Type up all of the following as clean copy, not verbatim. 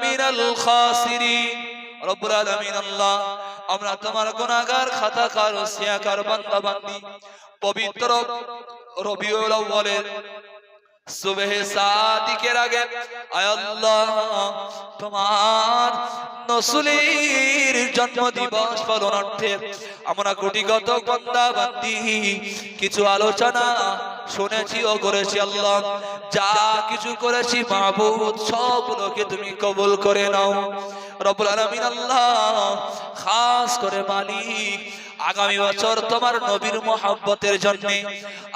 মিনাল খাসিরিন। রব্বুল আলামিন আল্লাহ, আমরা তোমার গুনাহগার, খাতাকার, ওসিয়াকার বান্দা বান্দি। পবিত্র রবিউল আউয়ালের সুবহে সাদিকের আগে আয় আল্লাহ, তোমার নসুলের জন্ম দিবস পালনার্থে আমরা কোটিগত বান্দা বান্দি কিছু আলোচনা শুনেছি ও করেছি। আল্লাহ, যা কিছু করেছি মাবুদ, সবগুলোকে তুমি কবুল করে নাও। রব্বুল আলামিন আল্লাহ, খাস করে মালিক, আগামী বছর তোমার নবীর মোহাব্বতের জন্য,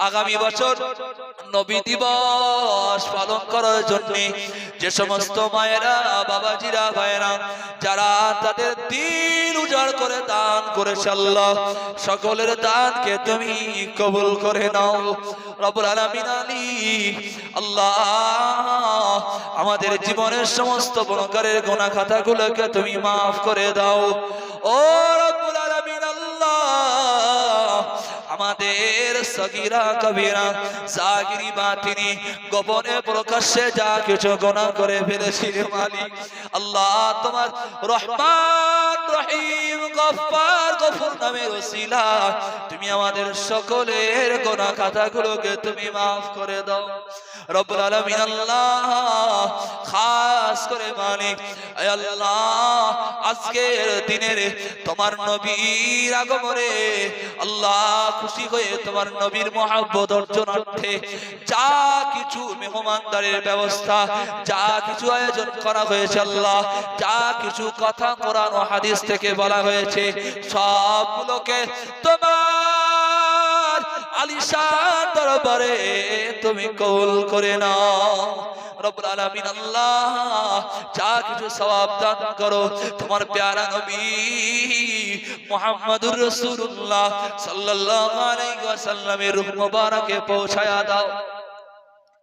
আগামী বছর নবী দিবস পালন করার জন্য যে সমস্ত মায়েরা, বাবাজিরা, ভাইয়েরা যারা তাদের দিল উজাড় করে দান করেছে, আল্লাহ সকলের দানকে তুমি কবুল করে নাও। রব্বুল আলামিন আলী আল্লাহ, আমাদের জীবনের সমস্ত গুনাহের গুনাহ খাতাগুলোকে তুমি মাফ করে দাও। ও রব্বুল আলামিন আল্লাহ, আমাদের সগীরা কবিরা, জাগিরি বাতিনি, গোপনে প্রকাশ্যে যা কিছু গুনাহ করে ফেলেছি রে মালিক আল্লাহ, তোমার রহমান রহিম গফফার গফুর নামের ওসিলা তুমি আমাদের সকলের গুনাহ খাতাগুলোকে তুমি maaf করে দাও। রব্বুল আলামিন আল্লাহ, খাস করে মালিক আয় আল্লাহ, আজকের দিনের তোমার নবীর আগমনে আল্লাহ খুশি হয়ে তোমার নবীর মহব্বত অর্জনার্থে যা কিছু মেহমানদারের ব্যবস্থা, যা কিছু আয়োজন করা হয়েছে, আল্লাহ যা কিছু কথা কোরআন ও হাদিস থেকে বলা হয়েছে, সবগুলোকে তোমার আলিশান দরবারে তুমি কবুল করে নাও। রব্বুল আলামিন আল্লাহ, যা কিছু সওয়াব দান করো তোমার প্যারা নবী মুহাম্মদুর রাসূলুল্লাহ সাল্লাল্লাহু আলাইহি ওয়াসাল্লামের রূহ মুবারকে পৌঁছায়া দাও।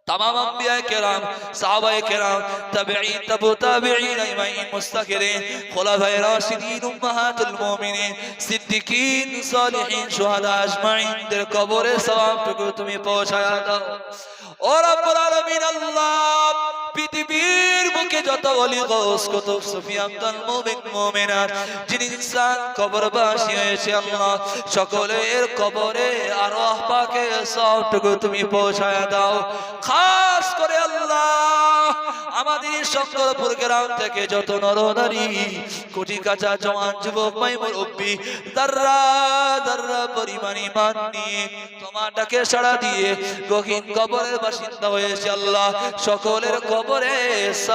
तमाम अंबिया किराम, साहबा किराम, ताबिईन, तबू ताबिईन, इमाम मुस्तकिरीन, खुलाफाए राशिदीन, उम्महातुल मोमिनीन, सिद्दीकीन, सालिहीन, शुहदा अजमाइनদের কবরে সওয়াবটুকু তুমি পৌঁছায়া দাও। ও রব্বুল আলামিন আল্লাহ, পৃথিবীর বুকে যত ওলি গাউস কুতুব সুফিয়ান মুমিন মুমিনাত যিনি ইনসান কবরবাসী হয়েছে, আল্লাহ সকলের কবরে আরওয়াহ পাকে সওয়াবটুকু তুমি পৌঁছায়া দাও। খাস করে আল্লাহ, আমাদের শঙ্করপুর গ্রাম থেকে যত নরনারী, কোটি কাঁচা জওয়ান যুবক, মাই মুরব্বি দাররা দাররা পরিমাণ ঈমান নিয়ে তোমার ডাকে সাড়া দিয়ে গহীন কবরের বাসিন্দা হয়েছে, আল্লাহ সকলের কবরে